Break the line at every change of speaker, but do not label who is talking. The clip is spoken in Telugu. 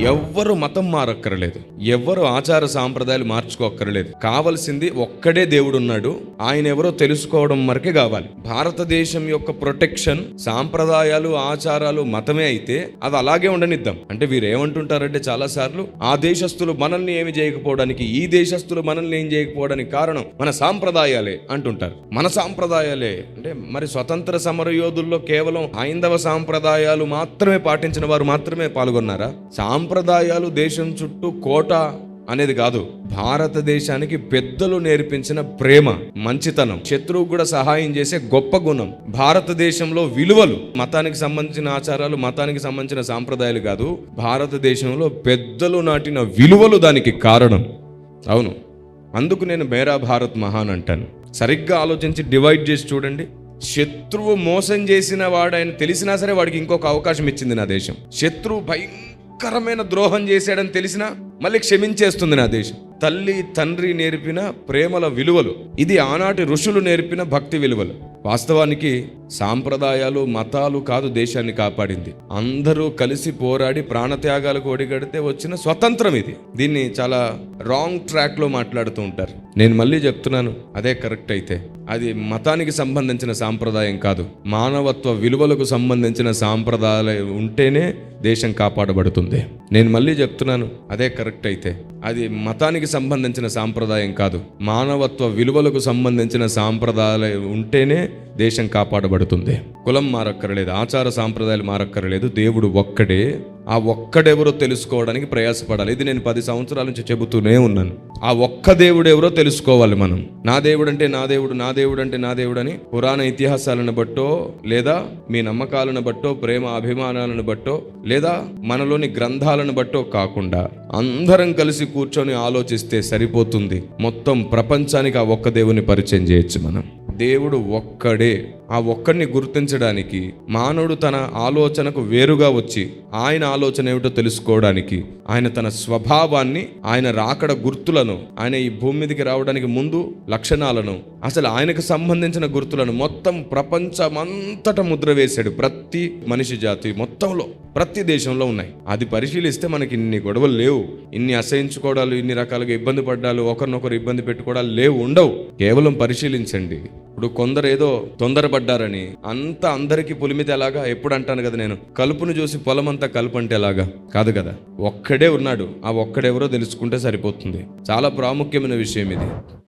ఎవ్వరు మతం మారక్కర్లేదు, ఎవ్వరు ఆచార సాంప్రదాయాలు మార్చుకోక్కర్లేదు. కావలసింది ఒక్కడే దేవుడు ఉన్నాడు, ఆయన ఎవరో తెలుసుకోవడం వరకే కావాలి. భారతదేశం యొక్క ప్రొటెక్షన్ సాంప్రదాయాలు, ఆచారాలు, మతమే అయితే అది అలాగే ఉండనిద్దాం. అంటే వీరు ఏమంటుంటారంటే చాలా సార్లు ఆ దేశస్తులు మనల్ని ఏమి చేయకపోవడానికి, ఈ దేశస్తులు మనల్ని ఏం చేయకపోవడానికి కారణం మన సాంప్రదాయాలే అంటుంటారు. మన సాంప్రదాయాలే అంటే మరి స్వతంత్ర సమర యోధుల్లో కేవలం హైందవ సాంప్రదాయాలు మాత్రమే పాటించిన వారు మాత్రమే పాల్గొన్నారా? సాంప్రదాయాలు దేశం చుట్టూ కోట అనేది కాదు. భారతదేశానికి పెద్దలు నేర్పించిన ప్రేమ, మంచితనం, శత్రువుకు కూడా సహాయం చేసే గొప్ప గుణం, భారతదేశంలో విలువలు, మతానికి సంబంధించిన ఆచారాలు, మతానికి సంబంధించిన సాంప్రదాయాలు కాదు, భారతదేశంలో పెద్దలు నాటిన విలువలు దానికి కారణం. అవును, అందుకు నేను మేరా భారత్ మహాన్ అంటాను. సరిగ్గా ఆలోచించి డివైడ్ చేసి చూడండి. శత్రువు మోసం చేసిన వాడు ఆయన తెలిసినా సరే వాడికి ఇంకొక అవకాశం ఇచ్చింది నా దేశం. శత్రువు భయంకరమైన ద్రోహం చేశాడని తెలిసినా మళ్ళీ క్షమించేస్తుంది నా దేశం. తల్లి తండ్రి నేర్పిన ప్రేమల విలువలు, ఇది ఆనాటి ఋషులు నేర్పిన భక్తి విలువలు. వాస్తవానికి సాంప్రదాయాలు, మతాలు కాదు దేశాన్ని కాపాడింది. అందరూ కలిసి పోరాడి ప్రాణత్యాగాలకు ఒడిగడితే వచ్చిన స్వతంత్రం ఇది. దీన్ని చాలా రాంగ్ ట్రాక్ లో మాట్లాడుతూ ఉంటారు. నేను మళ్ళీ చెప్తున్నాను, అదే కరెక్ట్ అయితే అది మతానికి సంబంధించిన సాంప్రదాయం కాదు, మానవత్వ విలువలకు సంబంధించిన సాంప్రదాయాలు ఉంటేనే దేశం కాపాడబడుతుంది. నేను మళ్ళీ చెప్తున్నాను, అదే కరెక్ట్ అయితే అది మతానికి సంబంధించిన సాంప్రదాయం కాదు, మానవత్వ విలువలకు సంబంధించిన సాంప్రదాయాలు ఉంటేనే దేశం కాపాడబడుతుంది. కులం మారక్కర్లేదు, ఆచార సాంప్రదాయాలు మారక్కర్లేదు, దేవుడు ఒక్కడే. ఆ ఒక్కడెవరో తెలుసుకోవడానికి ప్రయాసపడాలి. ఇది నేను 10 సంవత్సరాల నుంచి చెబుతూనే ఉన్నాను. ఆ ఒక్క దేవుడు ఎవరో తెలుసుకోవాలి మనం. నా దేవుడు అంటే నా దేవుడు, నా దేవుడు అంటే నా దేవుడు అని పురాణ ఇతిహాసాలను బట్టో, లేదా మీ నమ్మకాలను బట్టో, ప్రేమ అభిమానాలను బట్టో, లేదా మనలోని గ్రంథాలను బట్టో కాకుండా అందరం కలిసి కూర్చొని ఆలోచిస్తే సరిపోతుంది. మొత్తం ప్రపంచానికి ఆ ఒక్క దేవుని పరిచయం చేయొచ్చు మనం. దేవుడు ఒక్కడే. ఆ ఒక్కడిని గుర్తించడానికి మానవుడు తన ఆలోచనకు వేరుగా వచ్చి ఆయన ఆలోచన ఏమిటో తెలుసుకోవడానికి, ఆయన తన స్వభావాన్ని, ఆయన రాకడ గుర్తులను, ఆయన ఈ భూమి మీదకి రావడానికి ముందు లక్షణాలను, అసలు ఆయనకు సంబంధించిన గుర్తులను మొత్తం ప్రపంచమంతటా ముద్ర వేశాడు. ప్రతి మనిషి జాతి మొత్తంలో, ప్రతి దేశంలో ఉన్నాయి. అది పరిశీలిస్తే మనకి ఇన్ని గొడవలు లేవు, ఇన్ని అసహించుకోవడాలు, ఇన్ని రకాలుగా ఇబ్బంది పడ్డాలు, ఒకరినొకరు ఇబ్బంది పెట్టుకోవడాలు లేవు, ఉండవు. కేవలం పరిశీలించండి. ఇప్పుడు కొందరు ఏదో తొందరపడ్డారని అంతా అందరికీ పులిమితే ఎలాగా? ఎప్పుడు అంటాను కదా నేను, కలుపును చూసి పొలమంతా కలుపు అంటే ఎలాగా? కాదు కదా. ఒక్కడే ఉన్నాడు, ఆ ఒక్కడెవరో తెలుసుకుంటే సరిపోతుంది. చాలా ప్రాముఖ్యమైన విషయం ఇది.